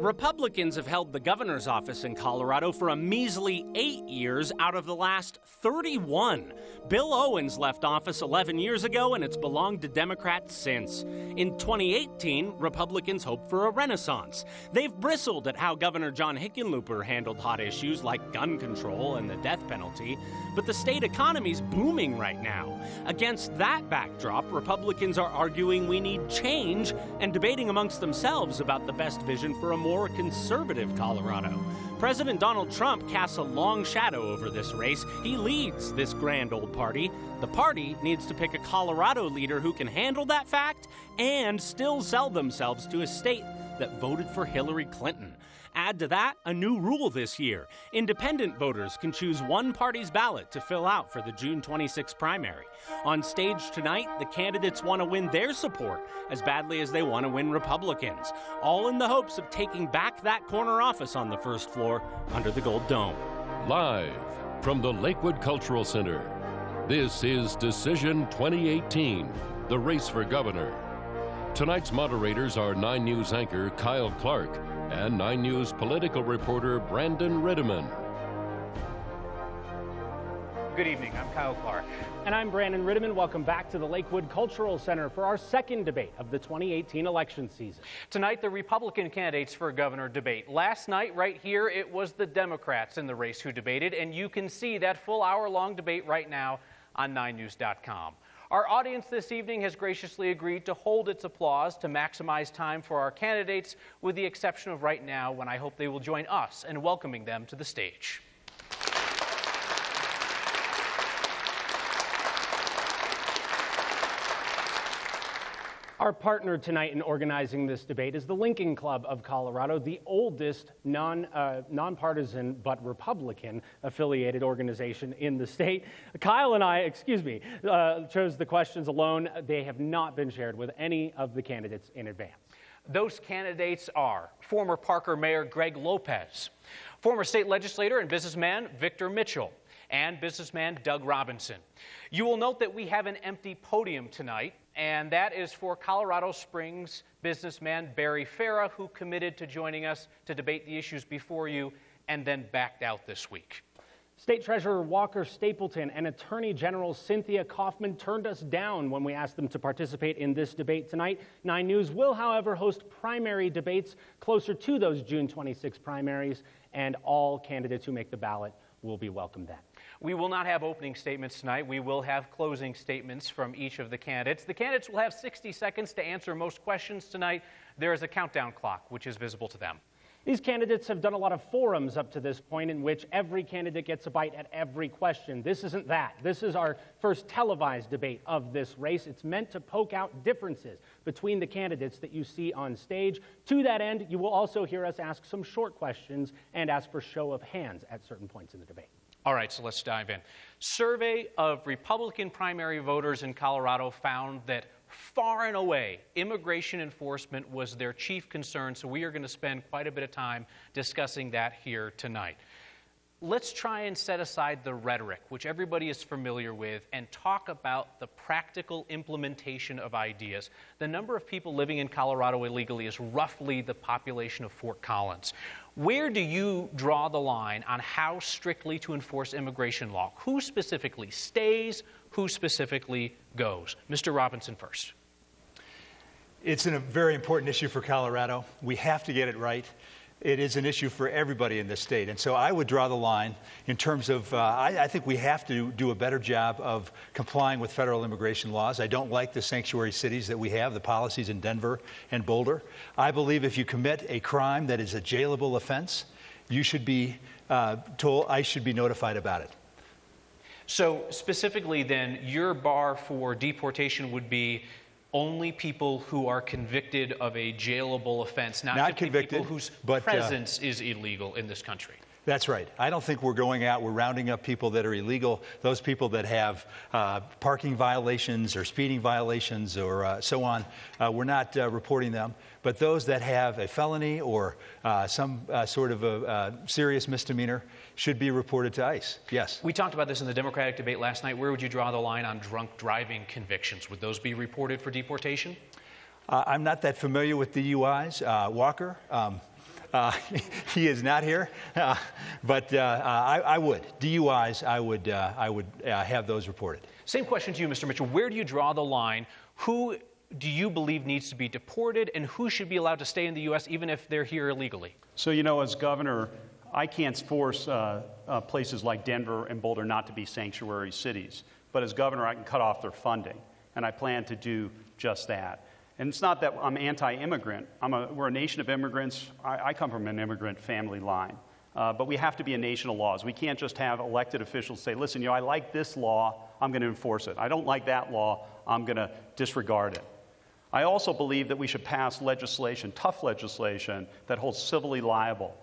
Republicans have held the governor's office in Colorado for a measly 8 years out of the last 31. Bill Owens left office 11 years ago, and it's belonged to Democrats since. In 2018, Republicans hoped for a renaissance. They've bristled at how Governor John Hickenlooper handled hot issues like gun control and the death penalty, but the state economy's booming right now. Against that backdrop, Republicans are arguing we need change and debating amongst themselves about the best vision for a more conservative Colorado. President Donald Trump casts a long shadow over this race. He leads this grand old party. The party needs to pick a Colorado leader who can handle that fact and still sell themselves to a state that voted for Hillary Clinton. Add to that a new rule this year. Independent voters can choose one party's ballot to fill out for the June 26 primary. On stage tonight, the candidates want to win their support as badly as they want to win Republicans, all in the hopes of taking back that corner office on the first floor under the Gold Dome. Live from the Lakewood Cultural Center, this is Decision 2018, the race for governor. Tonight's moderators are 9 News anchor Kyle Clark and 9 News political reporter Brandon Rittiman. Good evening, I'm Kyle Clark. And I'm Brandon Rittiman. Welcome back to the Lakewood Cultural Center for our second debate of the 2018 election season. Tonight, the Republican candidates for governor debate. Last night, right here, it was the Democrats in the race who debated, and you can see that full hour-long debate right now on 9news.com. Our audience this evening has graciously agreed to hold its applause to maximize time for our candidates, with the exception of right now, when I hope they will join us in welcoming them to the stage. Our partner tonight in organizing this debate is the Lincoln Club of Colorado, the oldest nonpartisan but Republican-affiliated organization in the state. Kyle and I, chose the questions alone. They have not been shared with any of the candidates in advance. Those candidates are former Parker Mayor Greg Lopez, former state legislator and businessman Victor Mitchell, and businessman Doug Robinson. You will note that we have an empty podium tonight, and that is for Colorado Springs businessman Barry Farah, who committed to joining us to debate the issues before you and then backed out this week. State Treasurer Walker Stapleton and Attorney General Cynthia Coffman turned us down when we asked them to participate in this debate tonight. 9 News will, however, host primary debates closer to those June 26 primaries, and all candidates who make the ballot will be welcome then. We will not have opening statements tonight. We will have closing statements from each of the candidates. The candidates will have 60 seconds to answer most questions tonight. There is a countdown clock, which is visible to them. These candidates have done a lot of forums up to this point in which every candidate gets a bite at every question. This isn't that. This is our first televised debate of this race. It's meant to poke out differences between the candidates that you see on stage. To that end, you will also hear us ask some short questions and ask for show of hands at certain points in the debate. All right, so let's dive in. Survey of Republican primary voters in Colorado found that far and away, immigration enforcement was their chief concern, so we are going to spend quite a bit of time discussing that here tonight. Let's try and set aside the rhetoric, which everybody is familiar with, and talk about the practical implementation of ideas. The number of people living in Colorado illegally is roughly the population of Fort Collins. Where do you draw the line on how strictly to enforce immigration law? Who specifically stays? Who specifically goes? Mr. Robinson first. It's a very important issue for Colorado. We have to get it right. It is an issue for everybody in this state. And so I would draw the line in terms of, I think we have to do a better job of complying with federal immigration laws. I don't like the sanctuary cities that we have, the policies in Denver and Boulder. I believe if you commit a crime that is a jailable offense, you should be told, I should be notified about it. So specifically then, your bar for deportation would be only people who are convicted of a jailable offense, not convicted, people whose presence is illegal in this country. That's right. I don't think we're going out, we're rounding up people that are illegal, those people that have parking violations or speeding violations or so on. We're not reporting them. But those that have a felony or some sort of a serious misdemeanor should be reported to ICE. Yes. We talked about this in the Democratic debate last night. Where would you draw the line on drunk driving convictions? Would those be reported for deportation? I'm not that familiar with DUIs. Walker? He is not here, but I would. DUIs, I would have those reported. Same question to you, Mr. Mitchell. Where do you draw the line? Who do you believe needs to be deported, and who should be allowed to stay in the U.S. even if they're here illegally? So, you know, as governor, I can't force places like Denver and Boulder not to be sanctuary cities. But as governor, I can cut off their funding, and I plan to do just that. And it's not that I'm anti-immigrant. We're a nation of immigrants. I come from an immigrant family line. But we have to be a nation of laws. We can't just have elected officials say, listen, you know, I like this law, I'm going to enforce it. I don't like that law, I'm going to disregard it. I also believe that we should pass legislation, tough legislation, that holds civilly liable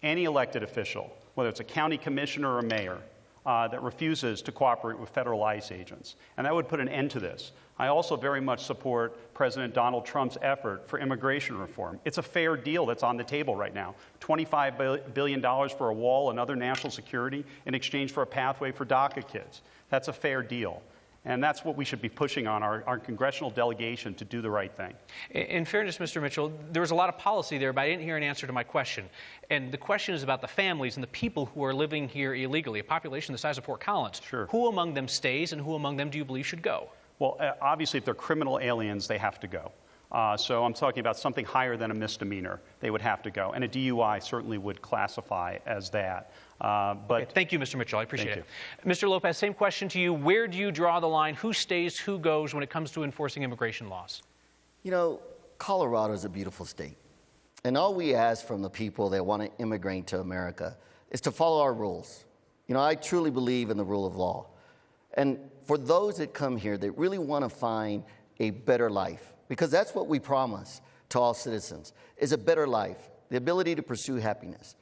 any elected official, whether it's a county commissioner or a mayor, that refuses to cooperate with federal ICE agents. And that would put an end to this. I also very much support President Donald Trump's effort for immigration reform. It's a fair deal that's on the table right now. $25 billion for a wall and other national security in exchange for a pathway for DACA kids. That's a fair deal. And that's what we should be pushing on our congressional delegation to do the right thing. In fairness, Mr. Mitchell, there was a lot of policy there, but I didn't hear an answer to my question. And the question is about the families and the people who are living here illegally, a population the size of Fort Collins. Sure. Who among them stays and who among them do you believe should go? Well, obviously, if they're criminal aliens, they have to go. So I'm talking about something higher than a misdemeanor. They would have to go. And a DUI certainly would classify as that. Okay, thank you, Mr. Mitchell. I appreciate it. Mr. Lopez, same question to you. Where do you draw the line? Who stays, who goes when it comes to enforcing immigration laws? You know, Colorado is a beautiful state. And all we ask from the people that want to immigrate to America is to follow our rules. You know, I truly believe in the rule of law. And for those that come here that really want to find a better life, because that's what we promise to all citizens, is a better life, the ability to pursue happiness.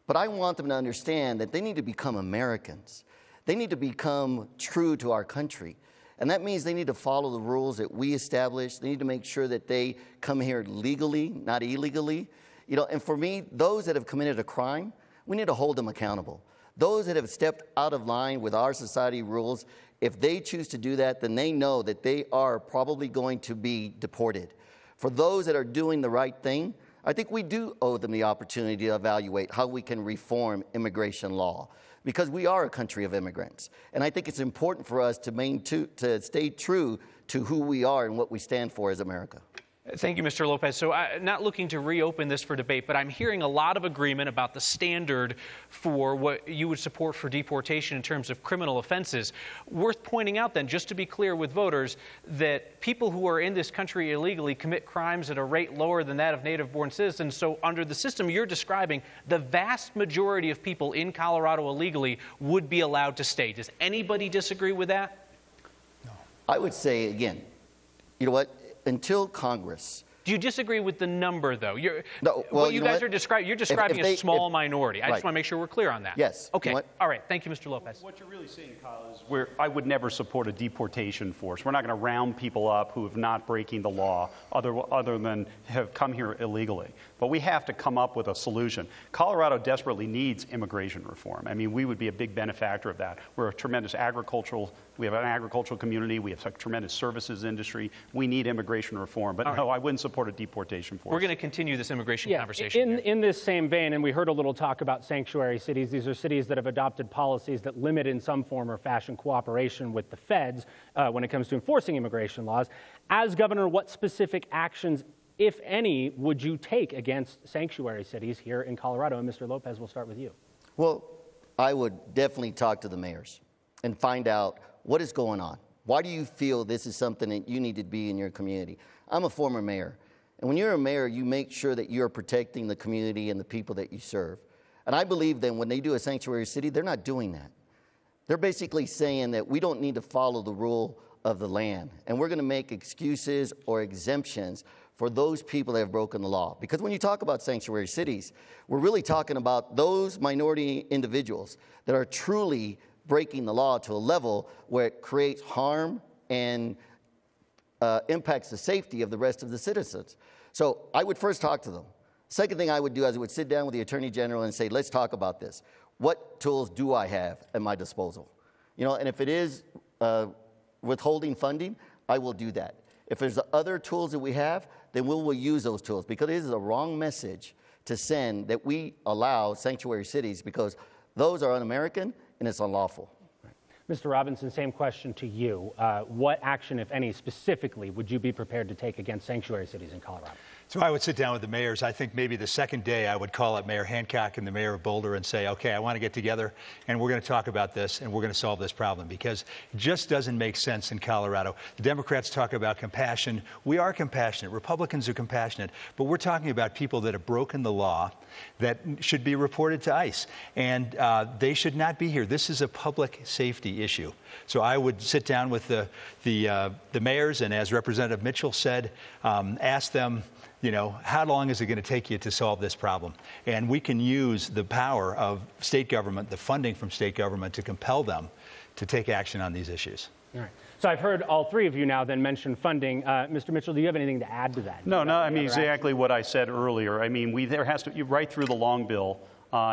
But I want them to understand that they need to become Americans. They need to become true to our country. And that means they need to follow the rules that we establish. They need to make sure that they come here legally, not illegally. You know, and for me, those that have committed a crime, we need to hold them accountable. Those that have stepped out of line with our society rules, if they choose to do that, then they know that they are probably going to be deported. For those that are doing the right thing, I think we do owe them the opportunity to evaluate how we can reform immigration law, because we are a country of immigrants. And I think it's important for us to stay true to who we are and what we stand for as America. Thank you, Mr. Lopez. So not looking to reopen this for debate, but I'm hearing a lot of agreement about the standard for what you would support for deportation in terms of criminal offenses. Worth pointing out then, just to be clear with voters, that people who are in this country illegally commit crimes at a rate lower than that of native-born citizens. So under the system you're describing, the vast majority of people in Colorado illegally would be allowed to stay. Does anybody disagree with that? No. I would say, again, you know what? Until Congress. Do you disagree with the number, though? No, well, what you guys are describing, you're describing a small minority. I just want to make sure we're clear on that. Yes. Okay. You know all right. Thank you, Mr. Lopez. What you're really saying, Kyle, is I would never support a deportation force. We're not going to round people up who have not breaking the law other than have come here illegally. But we have to come up with a solution. Colorado desperately needs immigration reform. I mean, we would be a big benefactor of that. We're a tremendous we have an agricultural community. We have a tremendous services industry. We need immigration reform. But no, I wouldn't support a deportation force. We're going to continue this immigration conversation. In this same vein, and we heard a little talk about sanctuary cities. These are cities that have adopted policies that limit in some form or fashion cooperation with the feds when it comes to enforcing immigration laws. As governor, what specific actions, if any, would you take against sanctuary cities here in Colorado? And Mr. Lopez, we'll start with you. Well, I would definitely talk to the mayors and find out what is going on. Why do you feel this is something that you need to be in your community? I'm a former mayor. And when you're a mayor, you make sure that you're protecting the community and the people that you serve. And I believe that when they do a sanctuary city, they're not doing that. They're basically saying that we don't need to follow the rule of the land. And we're going to make excuses or exemptions for those people that have broken the law. Because when you talk about sanctuary cities, we're really talking about those minority individuals that are truly breaking the law to a level where it creates harm and impacts the safety of the rest of the citizens. So I would first talk to them. Second thing I would do is I would sit down with the Attorney General and say, let's talk about this. What tools do I have at my disposal? You know, and if it is withholding funding, I will do that. If there's other tools that we have, then we will use those tools, because it is a wrong message to send that we allow sanctuary cities because those are un-American and it's unlawful. Mr. Robinson, same question to you. What action, if any, specifically would you be prepared to take against sanctuary cities in Colorado? So I would sit down with the mayors. I think maybe the second day I would call up Mayor Hancock and the mayor of Boulder and say, okay, I want to get together and we're going to talk about this and we're going to solve this problem because it just doesn't make sense in Colorado. The Democrats talk about compassion. We are compassionate. Republicans are compassionate. But we're talking about people that have broken the law that should be reported to ICE. And they should not be here. This is a public safety issue. So I would sit down with the mayors and, as Representative Mitchell said, ask them, you know, how long is it going to take you to solve this problem? And we can use the power of state government, the funding from state government, to compel them to take action on these issues. All right. So I've heard all three of you now then mention funding. Mr. Mitchell, do you have anything to add to that? No, I mean exactly what I said earlier. I mean, there has to, right through the long bill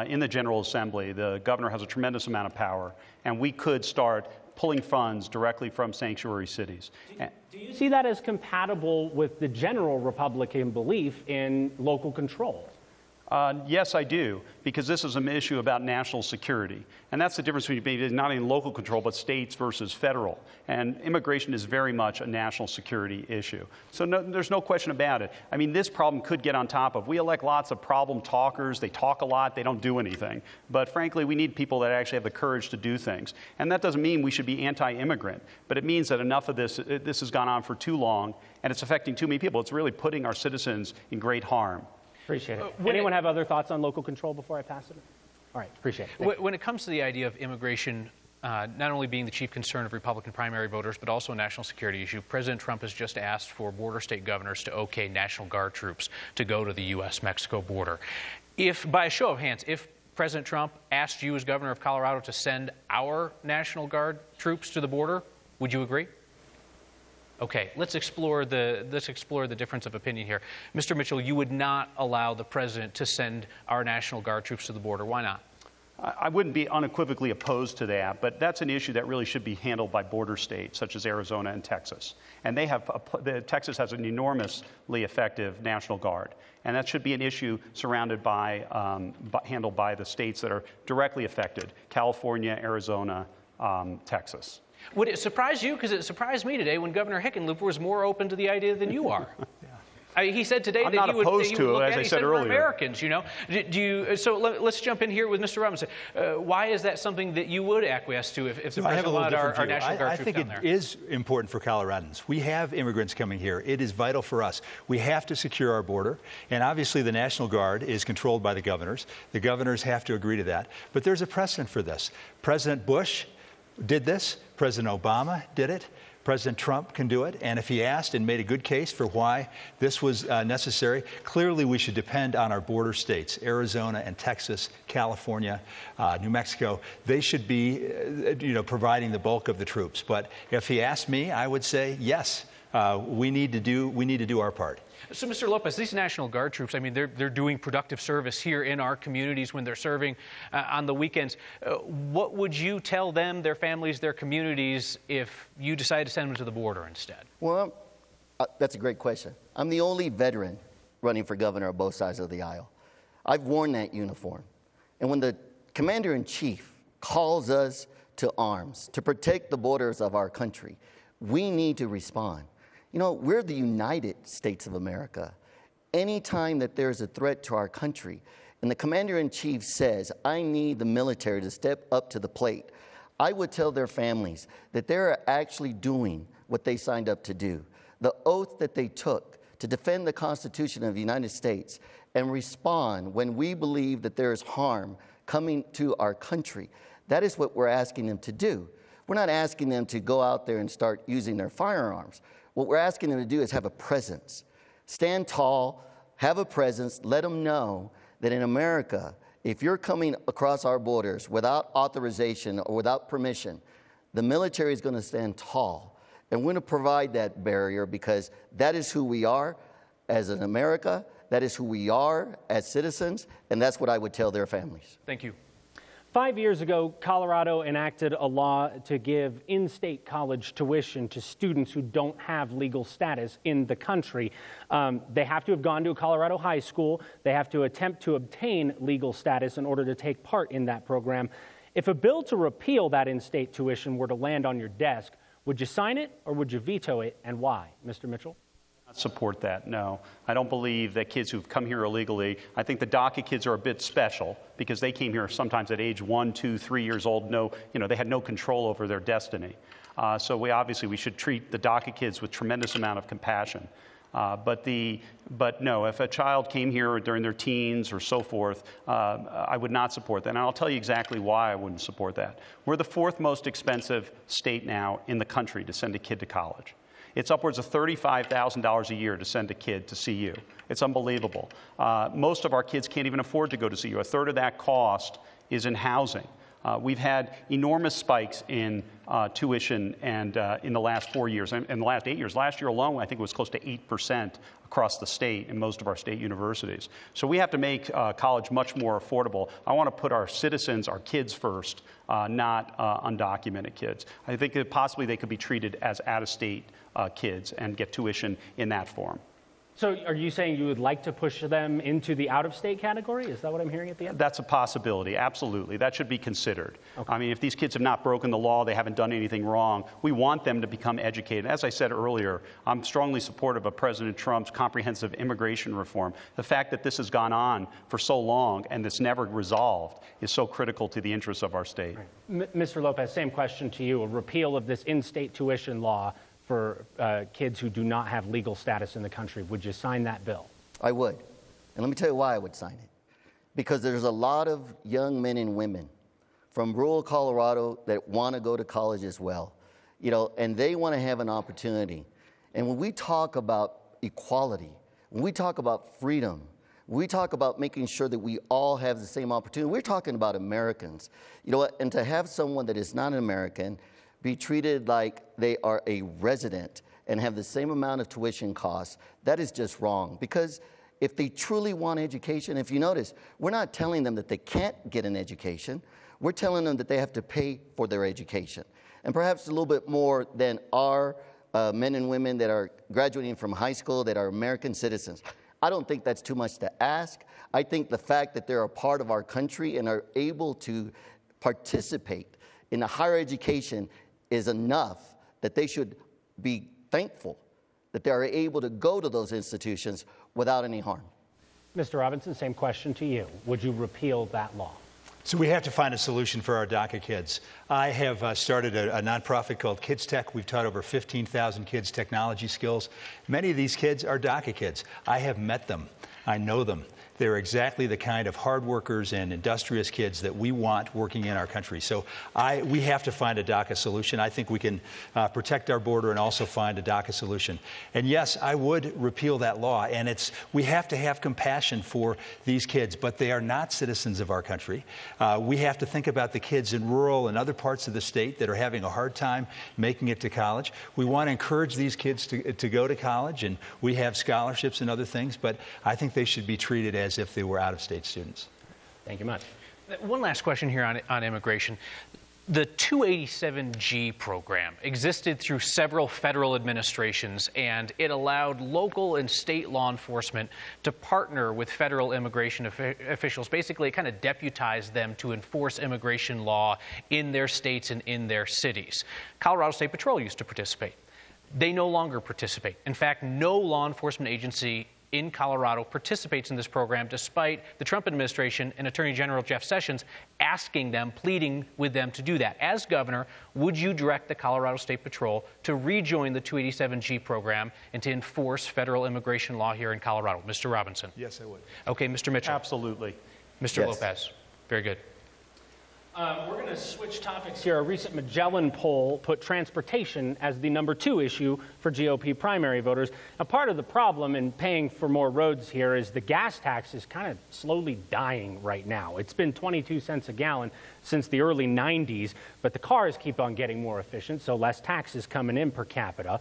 in the General Assembly, the governor has a tremendous amount of power, and we could start pulling funds directly from sanctuary cities. Do you see that as compatible with the general Republican belief in local control? Yes, I do, because this is an issue about national security. And that's the difference between not in local control, but states versus federal. And immigration is very much a national security issue. So there's no question about it. I mean, this problem could get on top of. We elect lots of problem talkers. They talk a lot. They don't do anything. But frankly, we need people that actually have the courage to do things. And that doesn't mean we should be anti-immigrant, but it means that enough of this has gone on for too long, and it's affecting too many people. It's really putting our citizens in great harm. Appreciate it. Anyone have other thoughts on local control before I pass it? All right, appreciate it. When it comes to the idea of immigration not only being the chief concern of Republican primary voters, but also a national security issue, President Trump has just asked for border state governors to okay National Guard troops to go to the U.S.-Mexico border. If, by a show of hands, if President Trump asked you as governor of Colorado to send our National Guard troops to the border, would you agree? Okay, let's explore the difference of opinion here. Mr. Mitchell, you would not allow the president to send our National Guard troops to the border. Why not? I wouldn't be unequivocally opposed to that, but that's an issue that really should be handled by border states such as Arizona and Texas. And they have Texas has an enormously effective National Guard, and that should be an issue surrounded by handled by the states that are directly affected: California, Arizona, Texas. Would it surprise you? Because it surprised me today when Governor Hickenlooper was more open to the idea than you are. He said today that he would look at it. He said we're Americans, you know. So let's jump in here with Mr. Robinson. Why is that something that you would acquiesce to if the president allowed our National Guard troops down there? I think it is important for Coloradans. We have immigrants coming here. It is vital for us. We have to secure our border, and obviously the National Guard is controlled by the governors. The governors have to agree to that. But there's a precedent for this. President Bush did this. President Obama did it. President Trump can do it. And if he asked and made a good case for why this was necessary, clearly we should depend on our border states, Arizona and Texas, California, New Mexico. They should be, providing the bulk of the troops. But if he asked me, I would say yes. We need to do our part. So, Mr. Lopez, these National Guard troops, I mean, they're doing productive service here in our communities when they're serving on the weekends. What would you tell them, their families, their communities, if you decide to send them to the border instead? Well, that's a great question. I'm the only veteran running for governor on both sides of the aisle. I've worn that uniform. And when the commander-in-chief calls us to arms to protect the borders of our country, we need to respond. You know, we're the United States of America. Anytime that there's a threat to our country, and the commander-in-chief says, I need the military to step up to the plate, I would tell their families that they're actually doing what they signed up to do. The oath that they took to defend the Constitution of the United States and respond when we believe that there is harm coming to our country, that is what we're asking them to do. We're not asking them to go out there and start using their firearms. What we're asking them to do is have a presence. Stand tall, have a presence, let them know that in America, if you're coming across our borders without authorization or without permission, the military is going to stand tall. And we're going to provide that barrier because that is who we are as an America, that is who we are as citizens, and that's what I would tell their families. Thank you. 5 years ago, Colorado enacted a law to give in-state college tuition to students who don't have legal status in the country. They have to have gone to a Colorado high school. They have to attempt to obtain legal status in order to take part in that program. If a bill to repeal that in-state tuition were to land on your desk, would you sign it or would you veto it, and why? Mr. Mitchell? Support that, no. I don't believe that kids who've come here illegally, I think the DACA kids are a bit special because they came here sometimes at age 1, 2, 3 years old. They had no control over their destiny. So we should treat the DACA kids with tremendous amount of compassion. But no, if a child came here during their teens or so forth, I would not support that. And I'll tell you exactly why I wouldn't support that. We're the 4th most expensive state now in the country to send a kid to college. It's upwards of $35,000 a year to send a kid to CU. It's unbelievable. Most of our kids can't even afford to go to CU. A third of that cost is in housing. We've had enormous spikes in tuition and in the last 4 years, and in the last 8 years. Last year alone, I think it was close to 8% across the state in most of our state universities. So we have to make college much more affordable. I want to put our citizens, our kids first, not undocumented kids. I think that possibly they could be treated as out-of-state kids and get tuition in that form. So are you saying you would like to push them into the out-of-state category? Is that what I'm hearing at the end? That's a possibility, absolutely. That should be considered. Okay. I mean, if these kids have not broken the law, they haven't done anything wrong, we want them to become educated. As I said earlier, I'm strongly supportive of President Trump's comprehensive immigration reform. The fact that this has gone on for so long and it's never resolved is so critical to the interests of our state. Right. Mr. Lopez, same question to you. A repeal of this in-state tuition law for kids who do not have legal status in the country. Would you sign that bill? I would. And let me tell you why I would sign it. Because there's a lot of young men and women from rural Colorado that want to go to college as well, and they want to have an opportunity. And when we talk about equality, when we talk about freedom, when we talk about making sure that we all have the same opportunity, we're talking about Americans. And to have someone that is not an American be treated like they are a resident and have the same amount of tuition costs, that is just wrong. Because if they truly want education, if you notice, we're not telling them that they can't get an education. We're telling them that they have to pay for their education. And perhaps a little bit more than our men and women that are graduating from high school that are American citizens. I don't think that's too much to ask. I think the fact that they're a part of our country and are able to participate in a higher education is enough that they should be thankful that they are able to go to those institutions without any harm. Mr. Robinson, same question to you. Would you repeal that law? So we have to find a solution for our DACA kids. I have started a nonprofit called Kids Tech. We've taught over 15,000 kids technology skills. Many of these kids are DACA kids. I have met them. I know them. They're exactly the kind of hard workers and industrious kids that we want working in our country. So we have to find a DACA solution. I think we can protect our border and also find a DACA solution. And yes, I would repeal that law. And we have to have compassion for these kids, but they are not citizens of our country. We have to think about the kids in rural and other parts of the state that are having a hard time making it to college. We want to encourage these kids to go to college, and we have scholarships and other things, but I think they should be treated as if they were out-of-state students. Thank you much. One last question here on immigration. The 287G program existed through several federal administrations, and it allowed local and state law enforcement to partner with federal immigration officials. Basically, it kind of deputized them to enforce immigration law in their states and in their cities. Colorado State Patrol used to participate. They no longer participate. In fact, no law enforcement agency in Colorado participates in this program, despite the Trump administration and Attorney General Jeff Sessions asking them, pleading with them to do that. As governor, would you direct the Colorado State Patrol to rejoin the 287G program and to enforce federal immigration law here in Colorado? Mr. Robinson. Yes, I would. Okay, Mr. Mitchell. Absolutely. Mr. Lopez. Very good. We're going to switch topics here. A recent Magellan poll put transportation as the #2 issue for GOP primary voters. Now, part of the problem in paying for more roads here is the gas tax is kind of slowly dying right now. It's been 22 cents a gallon since the early 90s, but the cars keep on getting more efficient, so less taxes coming in per capita.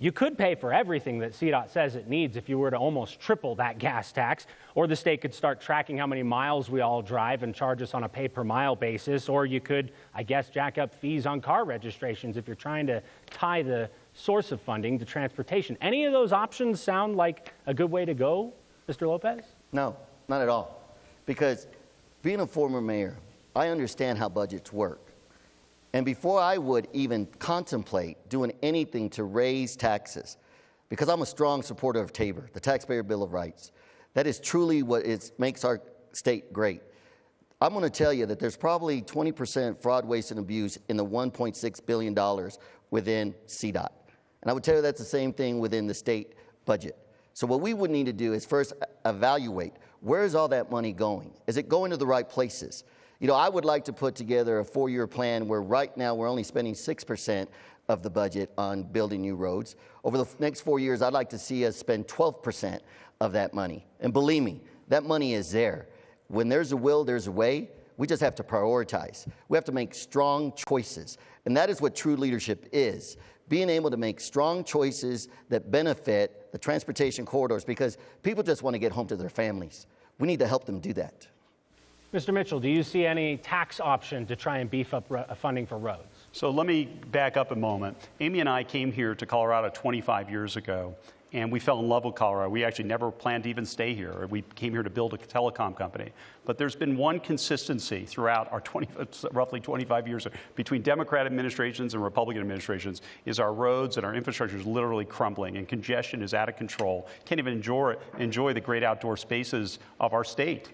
You could pay for everything that CDOT says it needs if you were to almost triple that gas tax, or the state could start tracking how many miles we all drive and charge us on a pay-per-mile basis, or you could, I guess, jack up fees on car registrations if you're trying to tie the source of funding to transportation. Any of those options sound like a good way to go, Mr. Lopez? No, not at all. Because being a former mayor, I understand how budgets work. And before I would even contemplate doing anything to raise taxes, because I'm a strong supporter of TABOR, the Taxpayer Bill of Rights, that is truly what makes our state great. I'm going to tell you that there's probably 20% fraud, waste, and abuse in the $1.6 billion within CDOT. And I would tell you that's the same thing within the state budget. So what we would need to do is first evaluate, where is all that money going? Is it going to the right places? You know, I would like to put together a 4-year plan where right now we're only spending 6% of the budget on building new roads. Over the next 4 years, I'd like to see us spend 12% of that money. And believe me, that money is there. When there's a will, there's a way. We just have to prioritize. We have to make strong choices. And that is what true leadership is. Being able to make strong choices that benefit the transportation corridors, because people just want to get home to their families. We need to help them do that. Mr. Mitchell, do you see any tax option to try and beef up funding for roads? So let me back up a moment. Amy and I came here to Colorado 25 years ago, and we fell in love with Colorado. We actually never planned to even stay here. We came here to build a telecom company. But there's been one consistency throughout our roughly 25 years between Democrat administrations and Republican administrations, is our roads and our infrastructure is literally crumbling, and congestion is out of control. Can't even enjoy the great outdoor spaces of our state.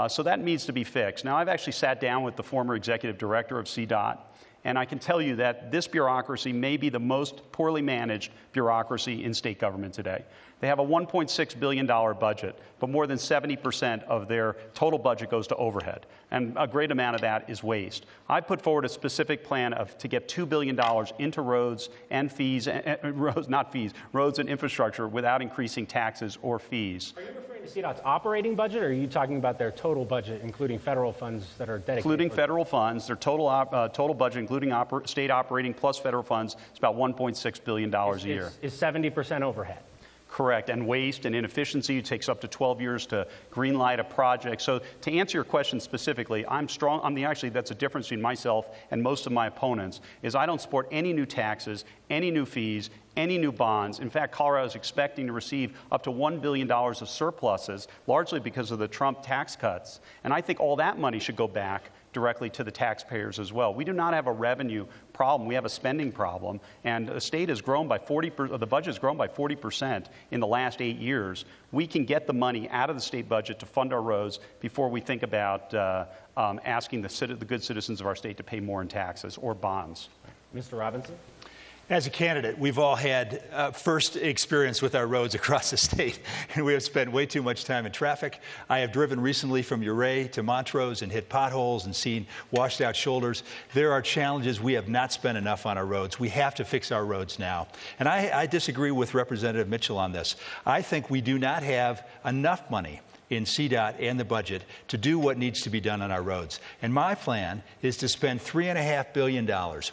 So that needs to be fixed. Now, I've actually sat down with the former executive director of CDOT, and I can tell you that this bureaucracy may be the most poorly managed bureaucracy in state government today. They have a $1.6 billion budget, but more than 70% of their total budget goes to overhead, and a great amount of that is waste. I put forward a specific plan to get $2 billion into roads and fees, roads and infrastructure without increasing taxes or fees. Are you referring to CDOT's operating budget, or are you talking about their total budget, including federal funds that are dedicated? Including federal funds, their total budget, including state operating plus federal funds, is about $1.6 billion a year. Is 70% overhead? Correct, and waste and inefficiency. It takes up to 12 years to greenlight a project. So to answer your question specifically, actually that's a difference between myself and most of my opponents, is I don't support any new taxes, any new fees, any new bonds. In fact, Colorado is expecting to receive up to $1 billion of surpluses, largely because of the Trump tax cuts. And I think all that money should go back directly to the taxpayers as well. We do not have a revenue problem. We have a spending problem. And the state has grown by the budget has grown by 40% in the last 8 years. We can get the money out of the state budget to fund our roads before we think about asking the good citizens of our state to pay more in taxes or bonds. Mr. Robinson? As a candidate, we've all had first experience with our roads across the state, and we have spent way too much time in traffic. I have driven recently from Uray to Montrose and hit potholes and seen washed out shoulders. There are challenges. We have not spent enough on our roads. We have to fix our roads now. And I disagree with Representative Mitchell on this. I think we do not have enough money in CDOT and the budget to do what needs to be done on our roads. And my plan is to spend $3.5 billion.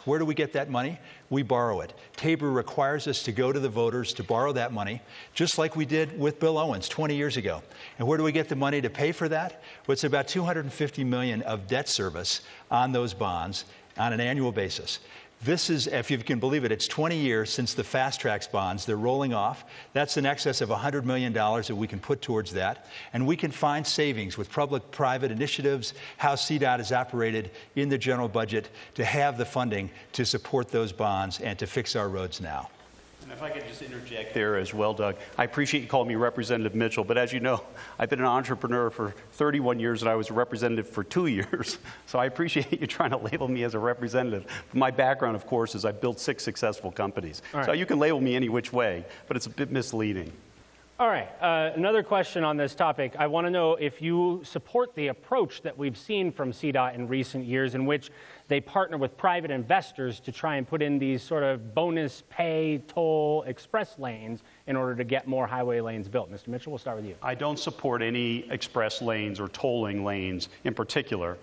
Where do we get that money? We borrow it. TABOR requires us to go to the voters to borrow that money, just like we did with Bill Owens 20 years ago. And where do we get the money to pay for that? Well, it's about $250 million of debt service on those bonds on an annual basis. This is, if you can believe it, it's 20 years since the fast tracks bonds. They're rolling off. That's in excess of $100 million that we can put towards that. And we can find savings with public-private initiatives, how CDOT is operated in the general budget to have the funding to support those bonds and to fix our roads now. And if I could just interject there as well, Doug, I appreciate you calling me Representative Mitchell, but as you know, I've been an entrepreneur for 31 years and I was a representative for 2 years. So I appreciate you trying to label me as a representative. My background, of course, is I built 6 successful companies. Right. So you can label me any which way, but it's a bit misleading. All right, another question on this topic. I want to know if you support the approach that we've seen from CDOT in recent years, in which they partner with private investors to try and put in these sort of bonus pay, toll, express lanes in order to get more highway lanes built. Mr. Mitchell, we'll start with you. I don't support any express lanes or tolling lanes in particular,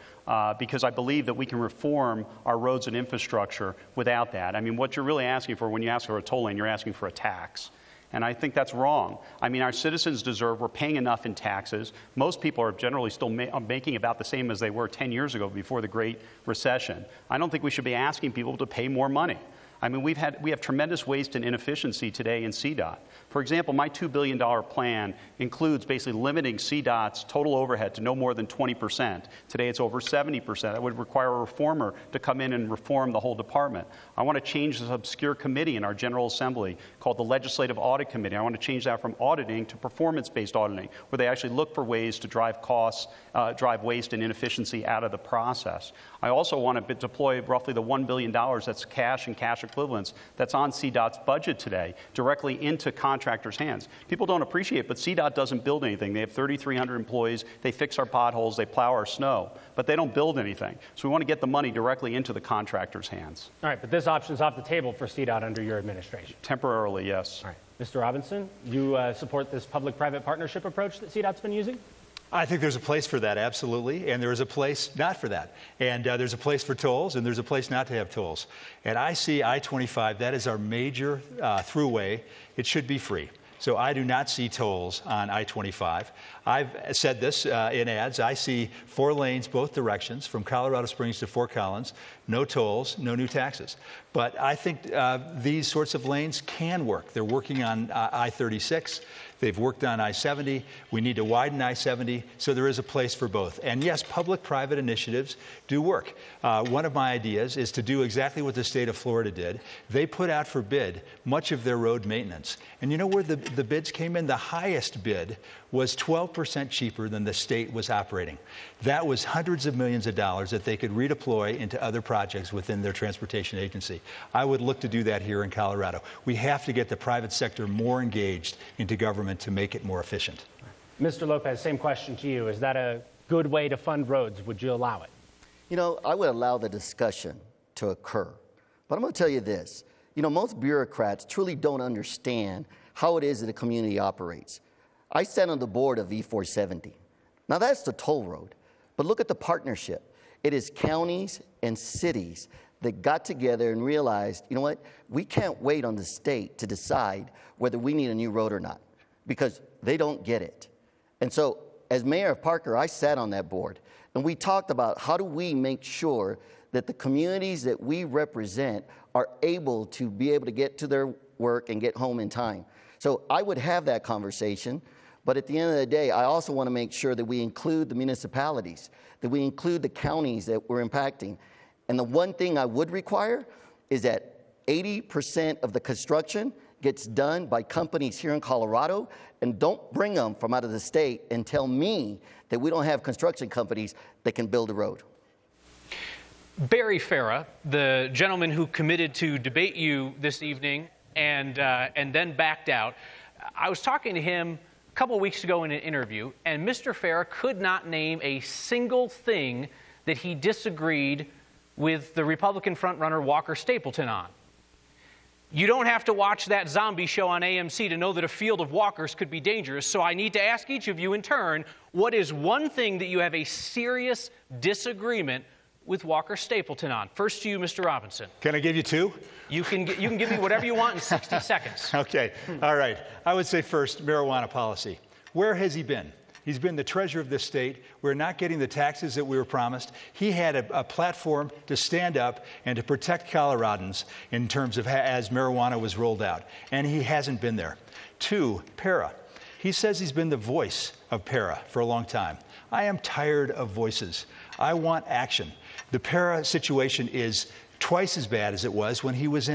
because I believe that we can reform our roads and infrastructure without that. I mean, what you're really asking for when you ask for a toll lane, you're asking for a tax. And I think that's wrong. I mean, our citizens deserve, we're paying enough in taxes. Most people are generally still making about the same as they were 10 years ago before the Great Recession. I don't think we should be asking people to pay more money. I mean, we have tremendous waste and inefficiency today in CDOT. For example, my $2 billion plan includes basically limiting CDOT's total overhead to no more than 20%. Today it's over 70%. That would require a reformer to come in and reform the whole department. I want to change this obscure committee in our General Assembly called the Legislative Audit Committee. I want to change that from auditing to performance-based auditing, where they actually look for ways to drive costs, drive waste and inefficiency out of the process. I also want to deploy roughly the $1 billion that's cash and cash equivalents that's on CDOT's budget today directly into contractors' hands. People don't appreciate it, but CDOT doesn't build anything. They have 3,300 employees. They fix our potholes. They plow our snow, but they don't build anything. So we want to get the money directly into the contractors' hands. All right, but this option's off the table for CDOT under your administration. Temporarily, yes. All right. Mr. Robinson, you support this public-private partnership approach that CDOT's been using? I think there's a place for that, absolutely, and there is a place not for that. And there's a place for tolls, and there's a place not to have tolls. And I see I-25, that is our major throughway. It should be free. So I do not see tolls on I-25. I've said this in ads. I see 4 lanes both directions from Colorado Springs to Fort Collins, no tolls, no new taxes. But I think these sorts of lanes can work. They're working on I-36. They've worked on I-70. We need to widen I-70, so there is a place for both. And yes, public-private initiatives do work. One of my ideas is to do exactly what the state of Florida did. They put out for bid much of their road maintenance. And you know where the bids came in? The highest bid was 12% cheaper than the state was operating. That was hundreds of millions of dollars that they could redeploy into other projects within their transportation agency. I would look to do that here in Colorado. We have to get the private sector more engaged into government to make it more efficient. Mr. Lopez, same question to you. Is that a good way to fund roads? Would you allow it? You know, I would allow the discussion to occur. But I'm going to tell you this. You know, most bureaucrats truly don't understand how it is that a community operates. I sat on the board of E470. Now, that's the toll road. But look at the partnership. It is counties and cities that got together and realized, you know what, we can't wait on the state to decide whether we need a new road or not, because they don't get it. And so, as mayor of Parker, I sat on that board, and we talked about how do we make sure that the communities that we represent are able to be able to get to their work and get home in time. So I would have that conversation, but at the end of the day, I also want to make sure that we include the municipalities, that we include the counties that we're impacting. And the one thing I would require is that 80% of the construction gets done by companies here in Colorado, and don't bring them from out of the state and tell me that we don't have construction companies that can build a road. Barry Farah, the gentleman who committed to debate you this evening and then backed out, I was talking to him a couple of weeks ago in an interview, and Mr. Farah could not name a single thing that he disagreed with the Republican frontrunner Walker Stapleton on. You don't have to watch that zombie show on AMC to know that a field of walkers could be dangerous, so I need to ask each of you in turn, what is one thing that you have a serious disagreement with Walker Stapleton on? First to you, Mr. Robinson. Can I give you 2? You can give me whatever you want in 60 seconds. Okay, all right. I would say first, marijuana policy. Where has he been? He's been the treasurer of this state. We're not getting the taxes that we were promised. He had a platform to stand up and to protect Coloradans in terms of as marijuana was rolled out, and he hasn't been there. 2, para. He says he's been the voice of para for a long time. I am tired of voices. I want action. The para situation is twice as bad as it was when he was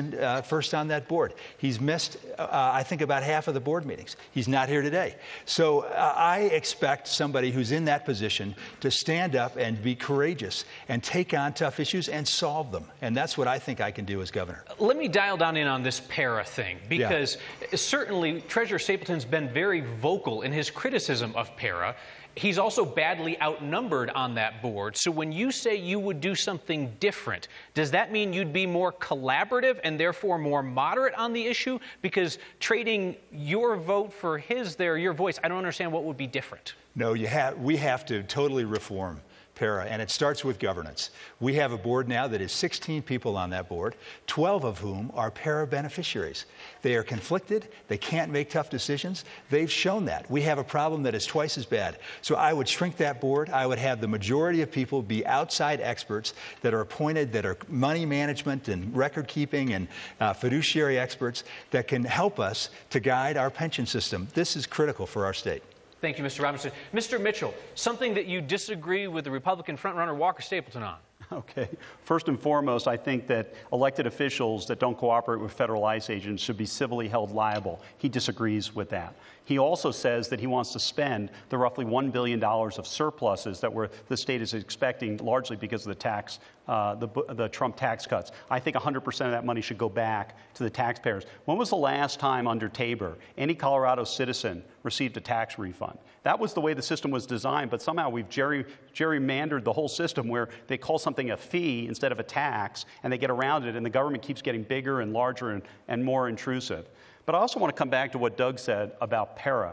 first on that board. He's missed, I think, about half of the board meetings. He's not here today. So I expect somebody who's in that position to stand up and be courageous and take on tough issues and solve them. And that's what I think I can do as governor. Let me dial down in on this Farah thing, because certainly Treasurer Stapleton's been very vocal in his criticism of Farah. He's also badly outnumbered on that board. So when you say you would do something different, does that mean you'd be more collaborative and therefore more moderate on the issue? Because trading your vote for your voice, I don't understand what would be different. No, we have to totally reform Farah, and it starts with governance. We have a board now that is 16 people on that board, 12 of whom are Farah beneficiaries. They are conflicted. They can't make tough decisions. They've shown that. We have a problem that is twice as bad. So I would shrink that board. I would have the majority of people be outside experts that are appointed, that are money management and record keeping and fiduciary experts that can help us to guide our pension system. This is critical for our state. Thank you, Mr. Robinson. Mr. Mitchell, something that you disagree with the Republican frontrunner Walker Stapleton on? Okay. First and foremost, I think that elected officials that don't cooperate with federal ICE agents should be civilly held liable. He disagrees with that. He also says that he wants to spend the roughly $1 billion of surpluses that the state is expecting, largely because of the tax, the Trump tax cuts. I think 100% of that money should go back to the taxpayers. When was the last time under Tabor any Colorado citizen received a tax refund? That was the way the system was designed, but somehow we've gerrymandered the whole system where they call something a fee instead of a tax, and they get around it, and the government keeps getting bigger and larger and more intrusive. But I also want to come back to what Doug said about Farah.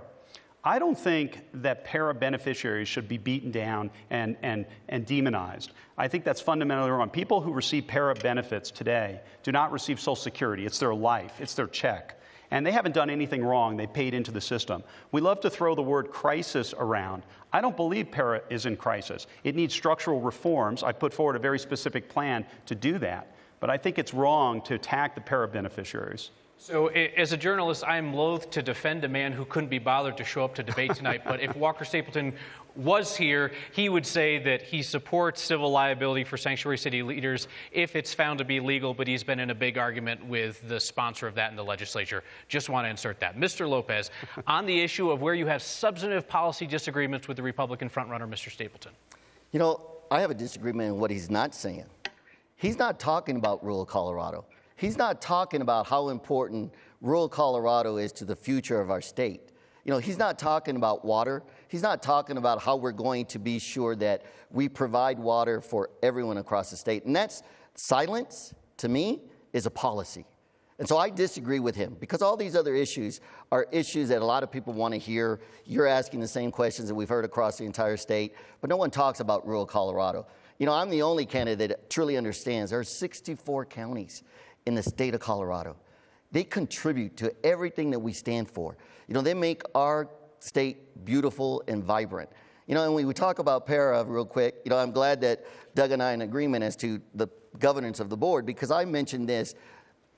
I don't think that Farah beneficiaries should be beaten down and demonized. I think that's fundamentally wrong. People who receive Farah benefits today do not receive Social Security. It's their life. It's their check. And they haven't done anything wrong. They paid into the system. We love to throw the word crisis around. I don't believe Farah is in crisis. It needs structural reforms. I put forward a very specific plan to do that. But I think it's wrong to attack the Farah beneficiaries. So as a journalist, I'm loath to defend a man who couldn't be bothered to show up to debate tonight. But if Walker Stapleton was here, he would say that he supports civil liability for sanctuary city leaders if it's found to be legal, but he's been in a big argument with the sponsor of that in the legislature. Just want to insert that. Mr. Lopez, on the issue of where you have substantive policy disagreements with the Republican frontrunner, Mr. Stapleton. You know, I have a disagreement in what he's not saying. He's not talking about rural Colorado. He's not talking about how important rural Colorado is to the future of our state. You know, he's not talking about water. He's not talking about how we're going to be sure that we provide water for everyone across the state. And that's silence, to me, is a policy. And so I disagree with him because all these other issues are issues that a lot of people want to hear. You're asking the same questions that we've heard across the entire state, but no one talks about rural Colorado. You know, I'm the only candidate that truly understands there are 64 counties in the state of Colorado. They contribute to everything that we stand for. You know, they make our state beautiful and vibrant. You know, and when we talk about Farah real quick, you know, I'm glad that Doug and I are in agreement as to the governance of the board because I mentioned this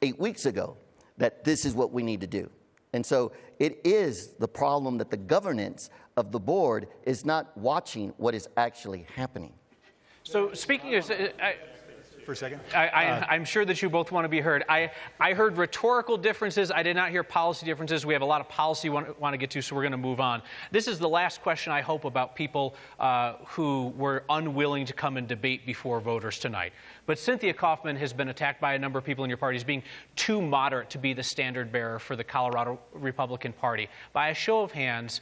8 weeks ago, that this is what we need to do. And so it is the problem that the governance of the board is not watching what is actually happening. So speaking of... For a second. I'm sure that you both want to be heard. I heard rhetorical differences. I did not hear policy differences. We have a lot of policy we want to get to, so we're going to move on. This is the last question I hope about people who were unwilling to come and debate before voters tonight. But Cynthia Coffman has been attacked by a number of people in your party as being too moderate to be the standard bearer for the Colorado Republican Party. By a show of hands,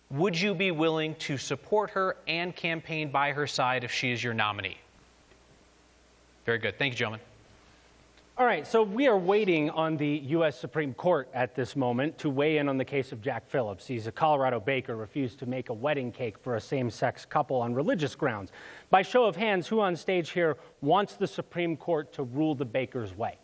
would you be willing to support her and campaign by her side if she is your nominee? Very good. Thank you, gentlemen. All right, so we are waiting on the U.S. Supreme Court at this moment to weigh in on the case of Jack Phillips. He's a Colorado baker, refused to make a wedding cake for a same-sex couple on religious grounds. By show of hands, who on stage here wants the Supreme Court to rule the baker's way?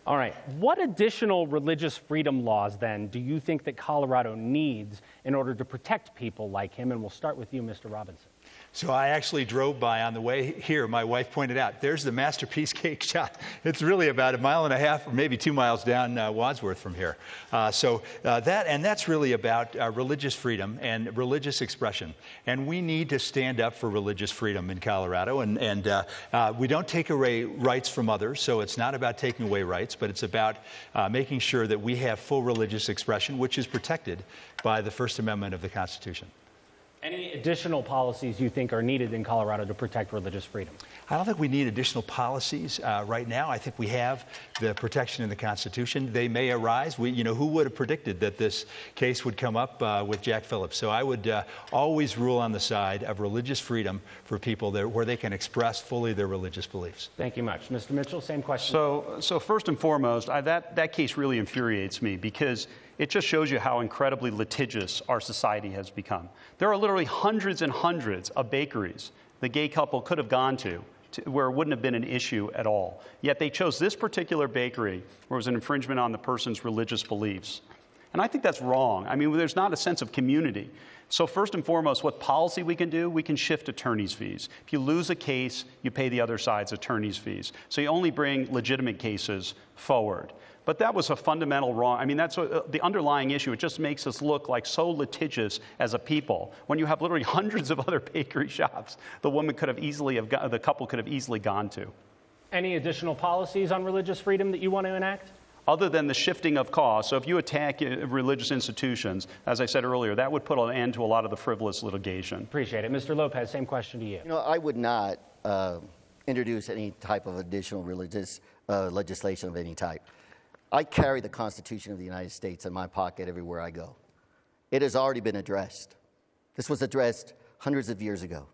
All right, what additional religious freedom laws, then, do you think that Colorado needs in order to protect people like him? And we'll start with you, Mr. Robinson. So I actually drove by on the way here. My wife pointed out, there's the Masterpiece Cake Shop. It's really about 1.5 miles or maybe 2 miles down Wadsworth from here. That's really about religious freedom and religious expression. And we need to stand up for religious freedom in Colorado. And we don't take away rights from others, so it's not about taking away rights, but it's about making sure that we have full religious expression, which is protected by the First Amendment of the Constitution. Any additional policies you think are needed in Colorado to protect religious freedom? I don't think we need additional policies right now. I think we have the protection in the Constitution. They may arise. Who would have predicted that this case would come up with Jack Phillips? So I would always rule on the side of religious freedom for people where they can express fully their religious beliefs. Thank you much. Mr. Mitchell, same question. So first and foremost, that case really infuriates me because it just shows you how incredibly litigious our society has become. There are literally hundreds and hundreds of bakeries the gay couple could have gone to where it wouldn't have been an issue at all. Yet they chose this particular bakery where it was an infringement on the person's religious beliefs. And I think that's wrong. I mean, there's not a sense of community. So first and foremost, what policy we can do, we can shift attorney's fees. If you lose a case, you pay the other side's attorney's fees. So you only bring legitimate cases forward. But that was a fundamental wrong. I mean, that's the underlying issue. It just makes us look like so litigious as a people. When you have literally hundreds of other bakery shops, the couple could have easily gone to. Any additional policies on religious freedom that you want to enact? Other than the shifting of costs. So if you attack religious institutions, as I said earlier, that would put an end to a lot of the frivolous litigation. Appreciate it. Mr. Lopez, same question to you. I would not introduce any type of additional religious legislation of any type. I carry the Constitution of the United States in my pocket everywhere I go. It has already been addressed. This was addressed hundreds of years ago.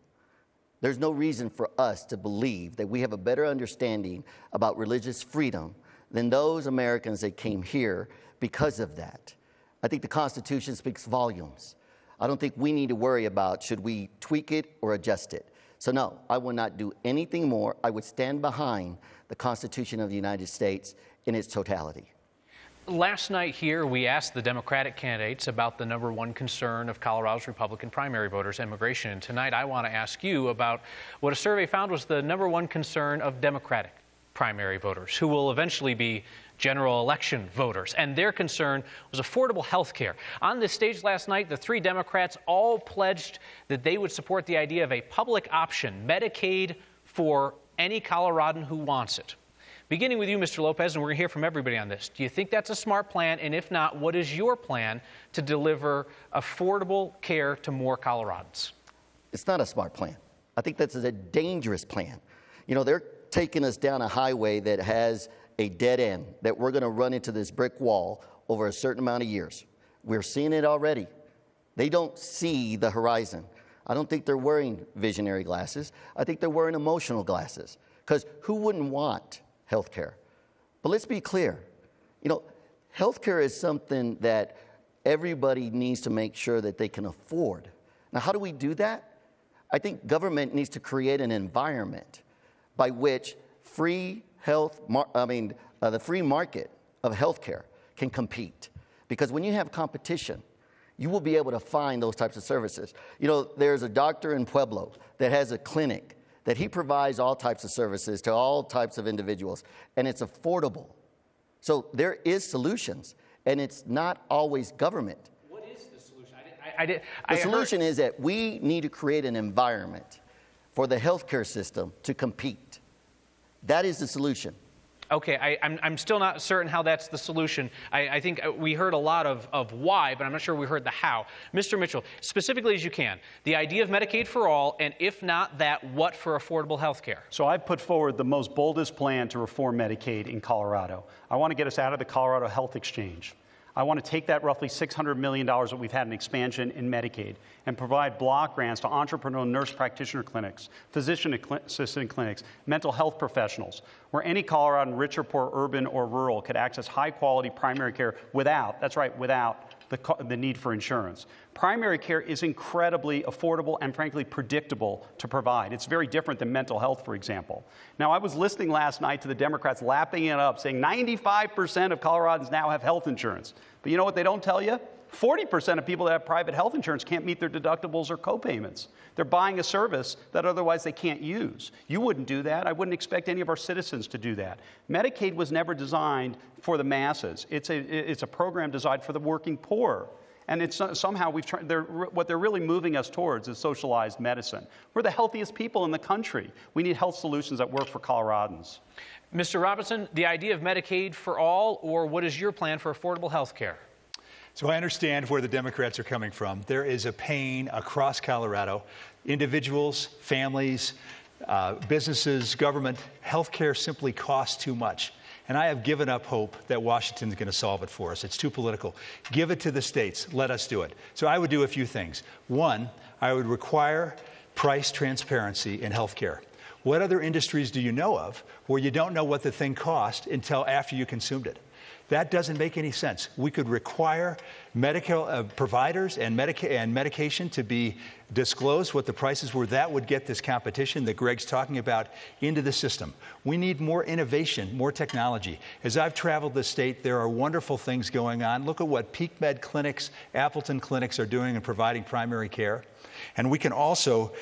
There's no reason for us to believe that we have a better understanding about religious freedom than those Americans that came here because of that. I think the Constitution speaks volumes. I don't think we need to worry about should we tweak it or adjust it. So no, I will not do anything more. I would stand behind the Constitution of the United States in its totality. Last night here, we asked the Democratic candidates about the #1 concern of Colorado's Republican primary voters, immigration. And tonight, I want to ask you about what a survey found was the #1 concern of Democratic primary voters, who will eventually be general election voters. And their concern was affordable health care. On this stage last night, the 3 Democrats all pledged that they would support the idea of a public option, Medicaid, for any Coloradan who wants it. Beginning with you, Mr. Lopez, and we're going to hear from everybody on this. Do you think that's a smart plan? And if not, what is your plan to deliver affordable care to more Coloradans? It's not a smart plan. I think that's a dangerous plan. They're taking us down a highway that has a dead end, that we're going to run into this brick wall over a certain amount of years. We're seeing it already. They don't see the horizon. I don't think they're wearing visionary glasses. I think they're wearing emotional glasses. Because who wouldn't want health care? But let's be clear. Health care is something that everybody needs to make sure that they can afford. Now, how do we do that? I think government needs to create an environment by which the free market of healthcare can compete. Because when you have competition, you will be able to find those types of services. There's a doctor in Pueblo that has a clinic that he provides all types of services to all types of individuals, and it's affordable. So there is solutions, and it's not always government. What is the solution? The solution is that we need to create an environment for the healthcare system to compete. That is the solution. Okay, I'm still not certain how that's the solution. I think we heard a lot of why, but I'm not sure we heard the how. Mr. Mitchell, specifically as you can, the idea of Medicaid for all, and if not that, what for affordable health care? So I've put forward the most boldest plan to reform Medicaid in Colorado. I want to get us out of the Colorado Health Exchange. I want to take that roughly $600 million that we've had in expansion in Medicaid and provide block grants to entrepreneurial nurse practitioner clinics, physician assistant clinics, mental health professionals, where any Coloradan, rich or poor, urban or rural, could access high-quality primary care without the need for insurance. Primary care is incredibly affordable and, frankly, predictable to provide. It's very different than mental health, for example. Now, I was listening last night to the Democrats lapping it up, saying 95% of Coloradans now have health insurance. But you know what they don't tell you? 40% of people that have private health insurance can't meet their deductibles or copayments. They're buying a service that otherwise they can't use. You wouldn't do that. I wouldn't expect any of our citizens to do that. Medicaid was never designed for the masses. It's a program designed for the working poor. And it's somehow what they're really moving us towards is socialized medicine. We're the healthiest people in the country. We need health solutions that work for Coloradans. Mr. Robinson, the idea of Medicaid for all, or what is your plan for affordable health care? So I understand where the Democrats are coming from. There is a pain across Colorado. Individuals, families, businesses, government, healthcare simply costs too much. And I have given up hope that Washington's going to solve it for us. It's too political. Give it to the states. Let us do it. So I would do a few things. One, I would require price transparency in healthcare. What other industries do you know of where you don't know what the thing cost until after you consumed it? That doesn't make any sense. We could require medical providers and medication to be disclosed what the prices were. That would get this competition that Greg's talking about into the system. We need more innovation, more technology. As I've traveled the state, there are wonderful things going on. Look at what Peak Med clinics, Stapleton clinics are doing in providing primary care. And we can also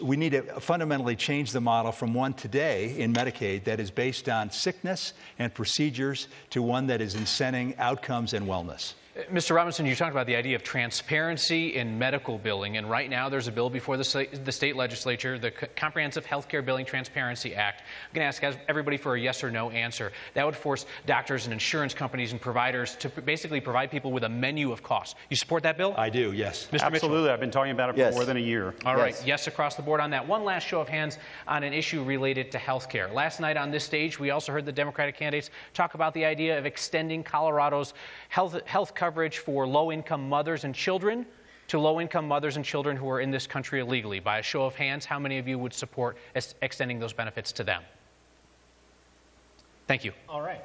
we need to fundamentally change the model from one today in Medicaid that is based on sickness and procedures to one that is incenting outcomes and wellness. Mr. Robinson, you talked about the idea of transparency in medical billing, and right now there's a bill before the state legislature, the Comprehensive Healthcare Billing Transparency Act. I'm going to ask everybody for a yes or no answer. That would force doctors and insurance companies and providers to basically provide people with a menu of costs. You support that bill? I do, yes. Mr. Absolutely. Mitchell? I've been talking about it for more than a year. All right. Yes across the board on that. One last show of hands on an issue related to health care. Last night on this stage, we also heard the Democratic candidates talk about the idea of extending Colorado's health coverage for low-income mothers and children to low-income mothers and children who are in this country illegally. By a show of hands, how many of you would support extending those benefits to them? Thank you. All right.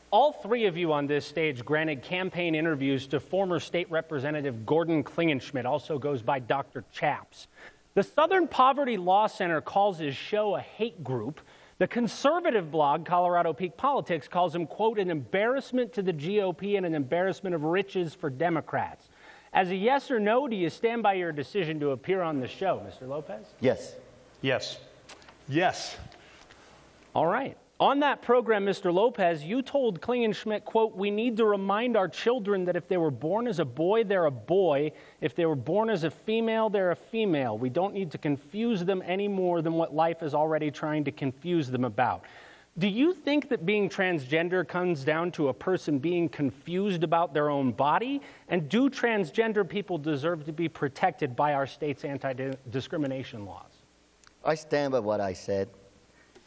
All three of you on this stage granted campaign interviews to former State Representative Gordon Klingenschmitt, also goes by Dr. Chaps. The Southern Poverty Law Center calls his show a hate group. The conservative blog, Colorado Peak Politics, calls him, quote, an embarrassment to the GOP and an embarrassment of riches for Democrats. As a yes or no, do you stand by your decision to appear on the show, Mr. Lopez? Yes. Yes. Yes. All right. On that program, Mr. Lopez, you told Klingenschmitt, quote, we need to remind our children that if they were born as a boy, they're a boy. If they were born as a female, they're a female. We don't need to confuse them any more than what life is already trying to confuse them about. Do you think that being transgender comes down to a person being confused about their own body? And do transgender people deserve to be protected by our state's anti-discrimination laws? I stand by what I said.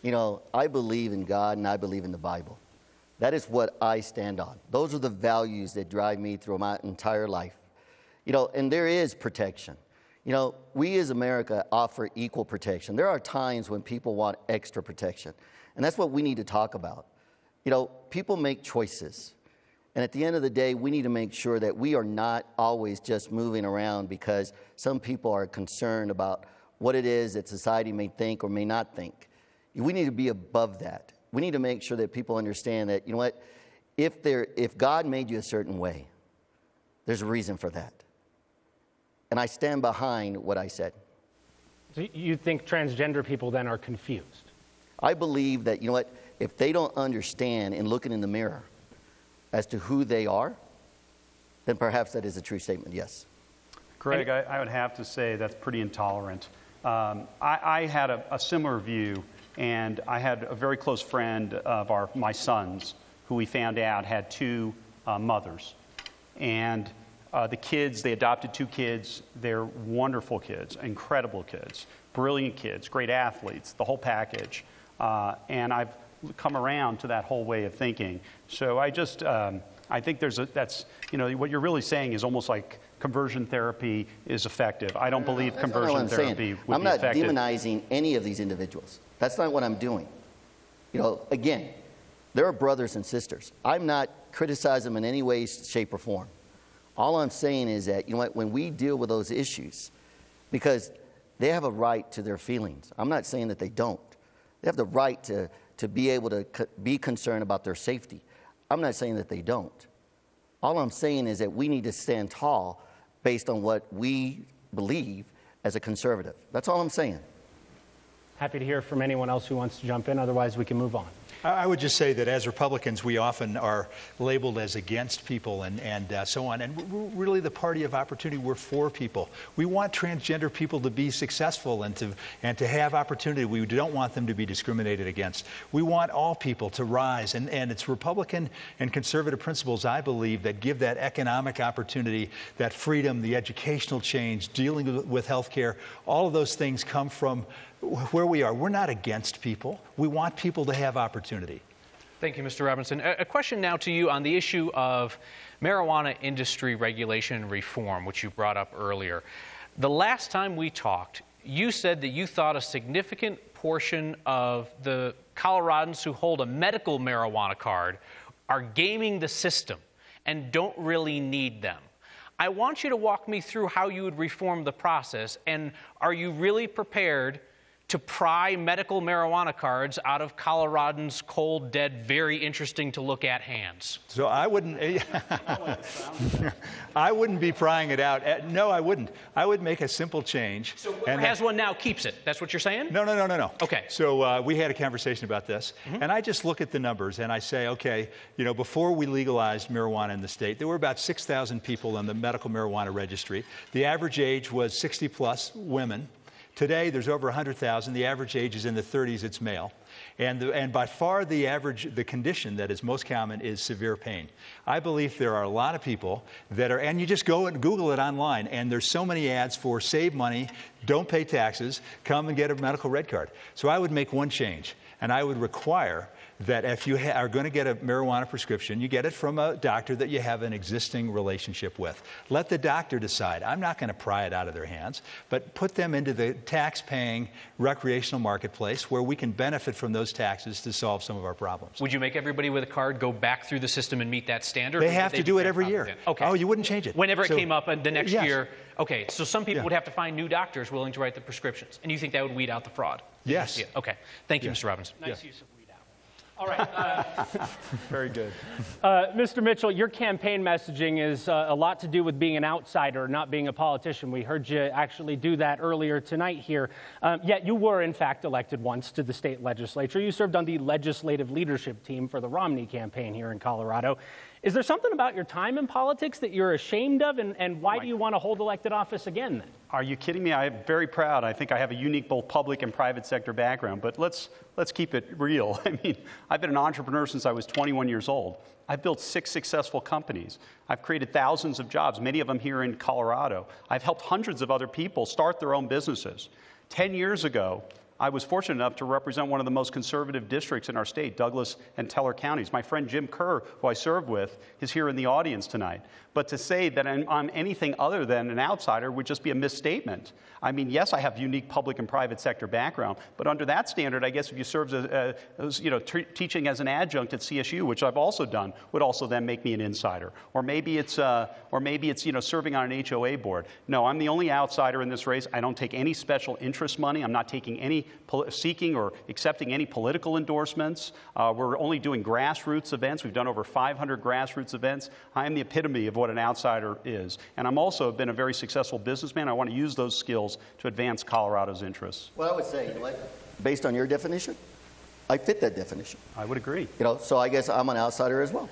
You know, I believe in God and I believe in the Bible. That is what I stand on. Those are the values that drive me through my entire life. You know, and there is protection. You know, we as America offer equal protection. There are times when people want extra protection. And that's what we need to talk about. You know, people make choices. And at the end of the day, we need to make sure that we are not always just moving around because some people are concerned about what it is that society may think or may not think. We need to be above that. We need to make sure that people understand that, you know what, if God made you a certain way, there's a reason for that. And I stand behind what I said. So you think transgender people then are confused? I believe that, you know what, if they don't understand and looking in the mirror as to who they are, then perhaps that is a true statement, yes. Greg, I would have to say that's pretty intolerant. I had a similar view. And I had a very close friend of my son's who we found out had two mothers. And the kids, they adopted two kids. They're wonderful kids, incredible kids, brilliant kids, great athletes, the whole package. And I've come around to that whole way of thinking. So I think that's, you know, what you're really saying is almost like conversion therapy is effective. I don't believe conversion therapy would be effective. I'm not demonizing any of these individuals. That's not what I'm doing. You know, again, there are brothers and sisters. I'm not criticizing them in any way, shape, or form. All I'm saying is that, you know what, when we deal with those issues, because they have a right to their feelings. I'm not saying that they don't. They have the right to be able to be concerned about their safety. I'm not saying that they don't. All I'm saying is that we need to stand tall based on what we believe as a conservative. That's all I'm saying. Happy to hear from anyone else who wants to jump in. Otherwise, we can move on. I would just say that as Republicans, we often are labeled as against people and so on. And we're really the party of opportunity. We're for people. We want transgender people to be successful and to have opportunity. We don't want them to be discriminated against. We want all people to rise. And it's Republican and conservative principles, I believe, that give that economic opportunity, that freedom, the educational change, dealing with health care. All of those things come from where we are. We're not against people. We want people to have opportunity. Thank you, Mr. Robinson. A question now to you on the issue of marijuana industry regulation and reform, which you brought up earlier. The last time we talked, you said that you thought a significant portion of the Coloradans who hold a medical marijuana card are gaming the system and don't really need them. I want you to walk me through how you would reform the process, and are you really prepared to pry medical marijuana cards out of Coloradans' cold, dead, very interesting to look at hands? So I wouldn't be prying it out. No, I wouldn't. I would make a simple change. So whoever has one now keeps it. That's what you're saying? No. Okay. So we had a conversation about this, and I just look at the numbers and I say, okay, you know, before we legalized marijuana in the state, there were about 6,000 people on the medical marijuana registry. The average age was 60 plus women. Today, there's over 100,000. The average age is in the 30s. It's male. And by far the condition that is most common is severe pain. I believe there are a lot of people that are, and you just go and Google it online, and there's so many ads for save money, don't pay taxes, come and get a medical red card. So I would make one change, and I would require that if you are going to get a marijuana prescription, you get it from a doctor that you have an existing relationship with. Let the doctor decide. I'm not going to pry it out of their hands, but put them into the tax-paying recreational marketplace where we can benefit from those taxes to solve some of our problems. Would you make everybody with a card go back through the system and meet that standard? They have to do it every year. Okay. Oh, you wouldn't change it. Whenever it came up the next yes. year. Okay, so some people would have to find new doctors willing to write the prescriptions. And you think that would weed out the fraud? Yes. Yeah. Okay. Thank you, Mr. Robinson. Nice use of weed out. All right. Very good. Mr. Mitchell, your campaign messaging is a lot to do with being an outsider, not being a politician. We heard you actually do that earlier tonight here. Yet you were, in fact, elected once to the state legislature. You served on the legislative leadership team for the Romney campaign here in Colorado. Is there something about your time in politics that you're ashamed of, and why do you want to hold elected office again then? Are you kidding me? I'm very proud. I think I have a unique both public and private sector background, but let's keep it real. I mean, I've been an entrepreneur since I was 21 years old. I've built 6 successful companies. I've created thousands of jobs, many of them here in Colorado. I've helped hundreds of other people start their own businesses. 10 years ago, I was fortunate enough to represent one of the most conservative districts in our state, Douglas and Teller counties. My friend Jim Kerr, who I served with, is here in the audience tonight. But to say that I'm anything other than an outsider would just be a misstatement. I mean, yes, I have unique public and private sector background, but under that standard, I guess if you served as teaching as an adjunct at CSU, which I've also done, would also then make me an insider. Or maybe it's serving on an HOA board. No, I'm the only outsider in this race. I don't take any special interest money. I'm not taking any seeking or accepting any political endorsements. We're only doing grassroots events. We've done over 500 grassroots events. I am the epitome of what an outsider is. And I'm also been a very successful businessman. I want to use those skills to advance Colorado's interests. Well, I would say, you know what, based on your definition, I fit that definition. I would agree. You know, so I guess I'm an outsider as well.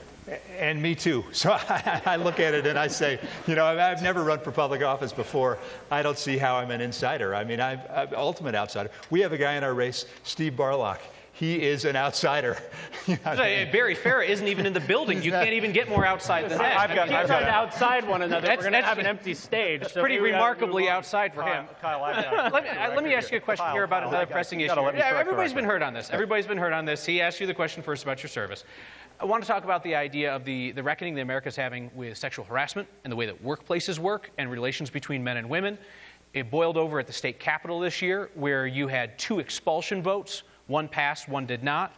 And me too. So I look at it and I say, you know, I've never run for public office before. I don't see how I'm an insider. I mean, I'm ultimate outsider. We have a guy in our race, Steve Barlock. He is an outsider. Barry Farah isn't even in the building. You can't even get more outside than that. I've got to outside one another. We're going to have an empty stage. That's pretty remarkably outside for him. Kyle, let me ask you a question here about another pressing issue. Everybody's been heard on this. Everybody's been heard on this. He asked you the question first about your service. I want to talk about the idea of the reckoning that America's having with sexual harassment and the way that workplaces work and relations between men and women. It boiled over at the state capitol this year, where you had 2 expulsion votes. One passed, one did not.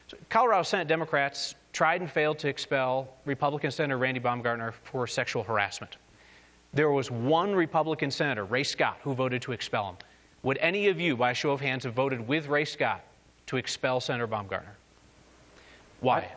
So Colorado Senate Democrats tried and failed to expel Republican Senator Randy Baumgartner for sexual harassment. There was one Republican senator, Ray Scott, who voted to expel him. Would any of you, by a show of hands, have voted with Ray Scott to expel Senator Baumgartner? Why?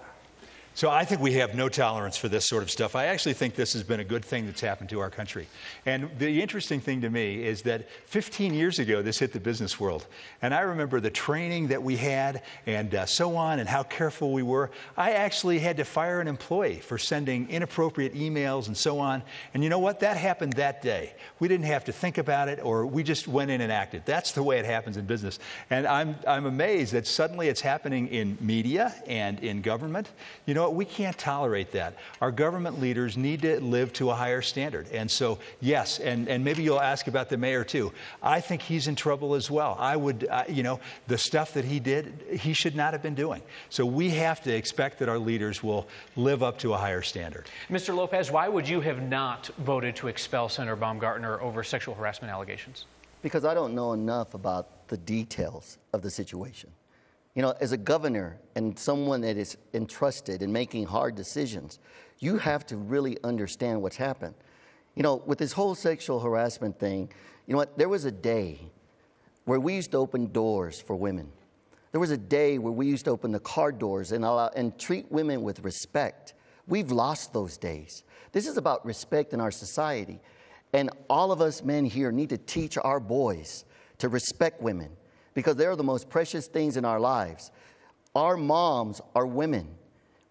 So I think we have no tolerance for this sort of stuff. I actually think this has been a good thing that's happened to our country. And the interesting thing to me is that 15 years ago, this hit the business world. And I remember the training that we had and so on and how careful we were. I actually had to fire an employee for sending inappropriate emails and so on. And you know what? That happened that day. We didn't have to think about it, or we just went in and acted. That's the way it happens in business. And I'm amazed that suddenly it's happening in media and in government. You know, we can't tolerate that. Our government leaders need to live to a higher standard. And so, yes, and maybe you'll ask about the mayor too. I think he's in trouble as well. I would, you know, the stuff that he did, he should not have been doing. So we have to expect that our leaders will live up to a higher standard. Mr. Lopez, why would you have not voted to expel Senator Baumgartner over sexual harassment allegations? Because I don't know enough about the details of the situation. You know, as a governor and someone that is entrusted in making hard decisions, you have to really understand what's happened. You know, with this whole sexual harassment thing, you know what? There was a day where we used to open doors for women. There was a day where we used to open the car doors and treat women with respect. We've lost those days. This is about respect in our society. And all of us men here need to teach our boys to respect women, because they're the most precious things in our lives. Our moms are women.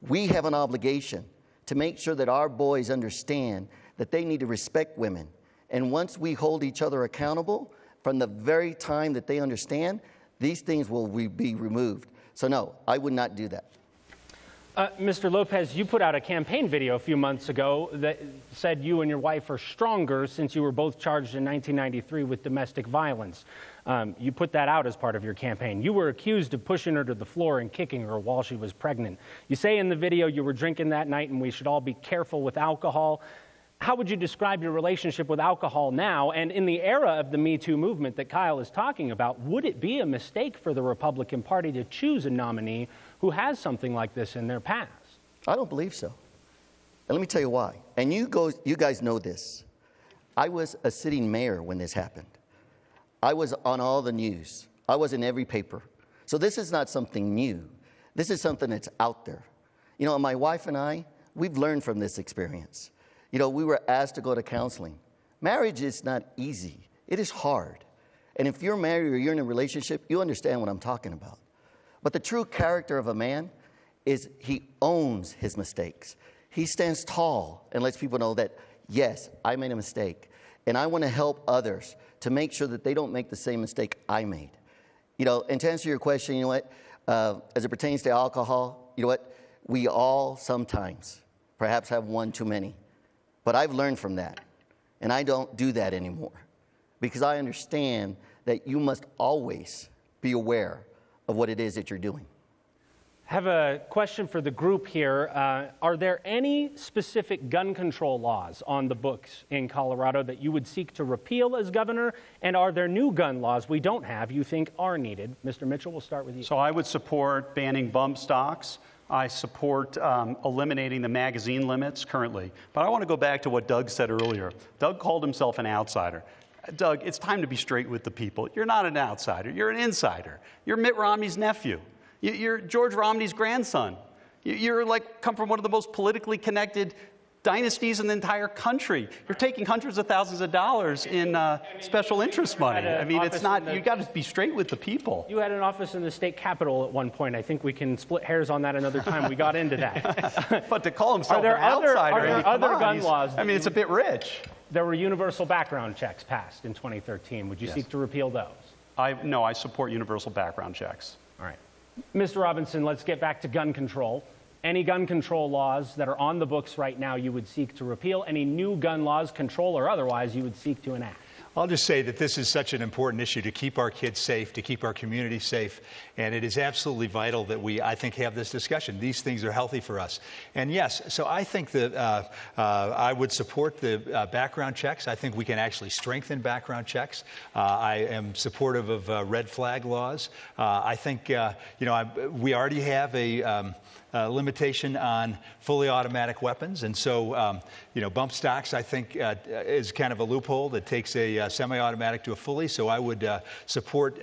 We have an obligation to make sure that our boys understand that they need to respect women. And once we hold each other accountable, from the very time that they understand, these things will be removed. So no, I would not do that. Mr. Lopez, you put out a campaign video a few months ago that said you and your wife are stronger since you were both charged in 1993 with domestic violence. You put that out as part of your campaign. You were accused of pushing her to the floor and kicking her while she was pregnant. You say in the video you were drinking that night and we should all be careful with alcohol. How would you describe your relationship with alcohol now? And in the era of the Me Too movement that Kyle is talking about, would it be a mistake for the Republican Party to choose a nominee who has something like this in their past? I don't believe so. And let me tell you why. And you guys know this. I was a sitting mayor when this happened. I was on all the news. I was in every paper. So this is not something new. This is something that's out there. You know, my wife and I, we've learned from this experience. You know, we were asked to go to counseling. Marriage is not easy. It is hard. And if you're married or you're in a relationship, you understand what I'm talking about. But the true character of a man is he owns his mistakes. He stands tall and lets people know that, yes, I made a mistake. And I want to help others to make sure that they don't make the same mistake I made. You know, and to answer your question, you know what, as it pertains to alcohol, you know what, we all sometimes perhaps have one too many. But I've learned from that, and I don't do that anymore, because I understand that you must always be aware of what it is that you're doing. I have a question for the group here. Are there any specific gun control laws on the books in Colorado that you would seek to repeal as governor? And are there new gun laws we don't have you think are needed? Mr. Mitchell, we'll start with you. So I would support banning bump stocks. I support eliminating the magazine limits currently. But I want to go back to what Doug said earlier. Doug called himself an outsider. Doug, it's time to be straight with the people. You're not an outsider. You're an insider. You're Mitt Romney's nephew. You're George Romney's grandson. You're like come from one of the most politically connected dynasties in the entire country. You're taking hundreds of thousands of dollars in special interest money. I mean, it's not, you got to be straight with the people. You had an office in the state capitol at one point. I think we can split hairs on that another time. We got into that. But to call himself an outsider, are there other gun laws? I mean, it's a bit rich. There were universal background checks passed in 2013. Would you seek to repeal those? No, I support universal background checks. All right. Mr. Robinson, let's get back to gun control. Any gun control laws that are on the books right now you would seek to repeal? Any new gun laws, control or otherwise, you would seek to enact? I'll just say that this is such an important issue to keep our kids safe, to keep our community safe, and it is absolutely vital that we, I think, have this discussion. These things are healthy for us. And yes, so I think that I would support the background checks. I think we can actually strengthen background checks. I am supportive of red flag laws. I think, we already have limitation on fully automatic weapons. And so, bump stocks, I think, is kind of a loophole that takes a semi-automatic to a fully. So I would support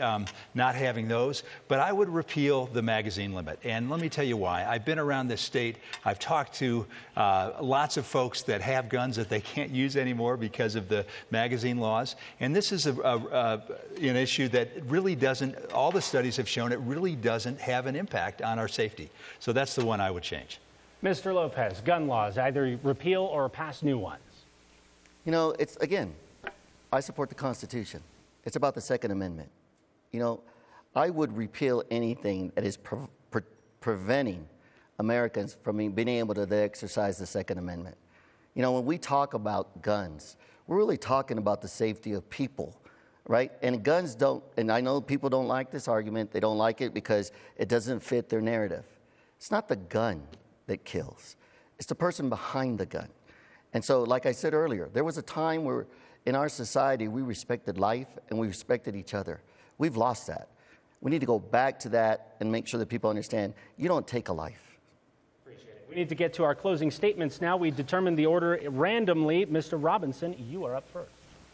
not having those. But I would repeal the magazine limit. And let me tell you why. I've been around this state. I've talked to lots of folks that have guns that they can't use anymore because of the magazine laws. And this is an issue that really doesn't, all the studies have shown it really doesn't have an impact on our safety. So that's the one I would change. Mr. Lopez, gun laws, either repeal or pass new ones. It's, again, I support the Constitution. It's about the Second Amendment. I would repeal anything that is preventing Americans from being able to exercise the Second Amendment. When we talk about guns, we're really talking about the safety of people, right? And guns don't, and I know people don't like this argument. They don't like it because it doesn't fit their narrative. It's not the gun that kills. It's the person behind the gun. And so, like I said earlier, there was a time where in our society we respected life and we respected each other. We've lost that. We need to go back to that and make sure that people understand you don't take a life. Appreciate it. We need to get to our closing statements now. We determined the order randomly. Mr. Robinson, you are up first.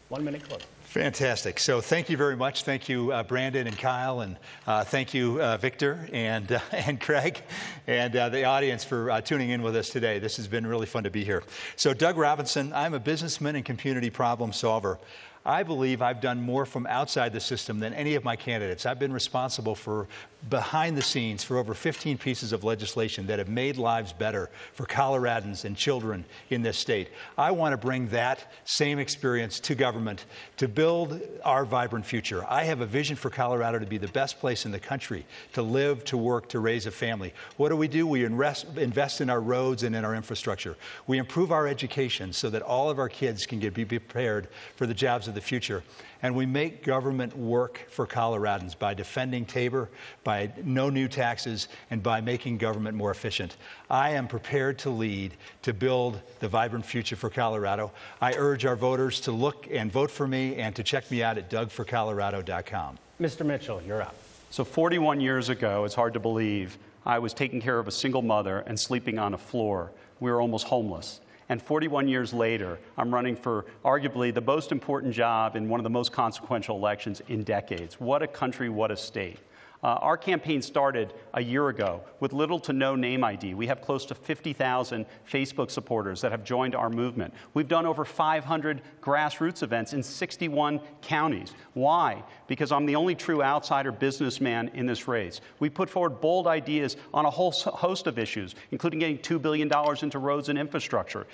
1 minute closing. Fantastic. So thank you very much. Thank you, Brandon and Kyle, and thank you, Victor and Craig, and the audience for tuning in with us today. This has been really fun to be here. So Doug Robinson, I'm a businessman and community problem solver. I believe I've done more from outside the system than any of my candidates. I've been responsible for behind the scenes for over 15 pieces of legislation that have made lives better for Coloradans and children in this state. I want to bring that same experience to government to build our vibrant future. I have a vision for Colorado to be the best place in the country to live, to work, to raise a family. What do? We invest in our roads and in our infrastructure. We improve our education so that all of our kids can be prepared for the jobs of the future. And we make government work for Coloradans by defending Tabor, by no new taxes, and by making government more efficient. I am prepared to lead to build the vibrant future for Colorado. I urge our voters to look and vote for me and to check me out at dougforcolorado.com. Mr. Mitchell, you're up. So 41 years ago, it's hard to believe, I was taking care of a single mother and sleeping on a floor. We were almost homeless. And 41 years later, I'm running for arguably the most important job in one of the most consequential elections in decades. What a country, what a state. Our campaign started a year ago with little to no name ID. We have close to 50,000 Facebook supporters that have joined our movement. We've done over 500 grassroots events in 61 counties. Why? Because I'm the only true outsider businessman in this race. We put forward bold ideas on a whole host of issues, including getting $2 billion into roads and infrastructure,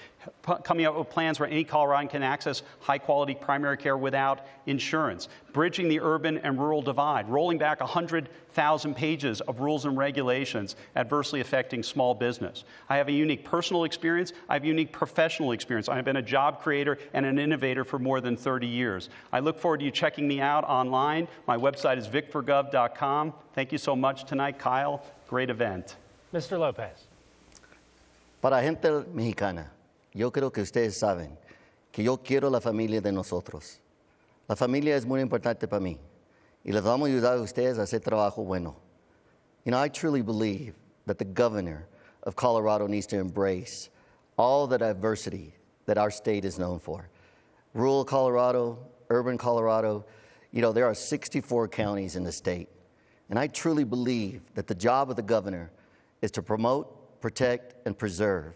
coming up with plans where any Coloradan can access high-quality primary care without insurance, bridging the urban and rural divide, rolling back 100,000 pages of rules and regulations adversely affecting small business. I have a unique personal experience. I have a unique professional experience. I've been a job creator and an innovator for more than 30 years. I look forward to you checking me out online. My website is vicforgov.com. Thank you so much tonight, Kyle. Great event. Mr. Lopez. Para gente mexicana, yo creo que ustedes saben que yo quiero la familia de nosotros. La familia es muy importante para mí. Y les vamos a ayudar a ustedes a hacer trabajo bueno. I truly believe that the governor of Colorado needs to embrace all the diversity that our state is known for. Rural Colorado, urban Colorado, there are 64 counties in the state. And I truly believe that the job of the governor is to promote, protect, and preserve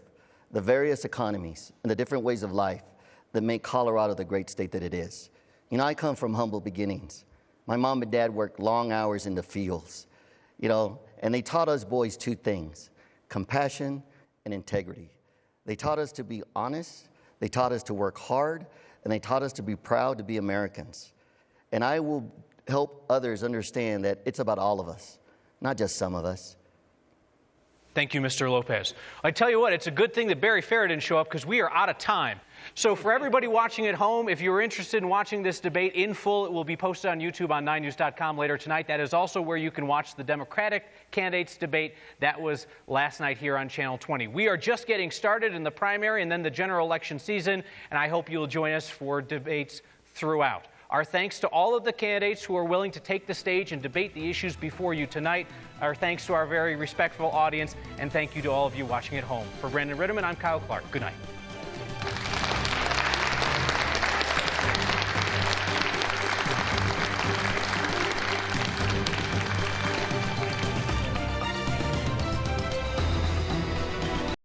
the various economies and the different ways of life that make Colorado the great state that it is. I come from humble beginnings. My mom and dad worked long hours in the fields, and they taught us boys two things: compassion and integrity. They taught us to be honest, they taught us to work hard, and they taught us to be proud to be Americans. And I will help others understand that it's about all of us, not just some of us. Thank you, Mr. Lopez. I tell you what, it's a good thing that Barry Farah didn't show up because we are out of time. So for everybody watching at home, if you're interested in watching this debate in full, it will be posted on YouTube on 9news.com later tonight. That is also where you can watch the Democratic candidates debate. That was last night here on Channel 20. We are just getting started in the primary and then the general election season, and I hope you'll join us for debates throughout. Our thanks to all of the candidates who are willing to take the stage and debate the issues before you tonight. Our thanks to our very respectful audience, and thank you to all of you watching at home. For Brandon Rittiman, I'm Kyle Clark. Good night.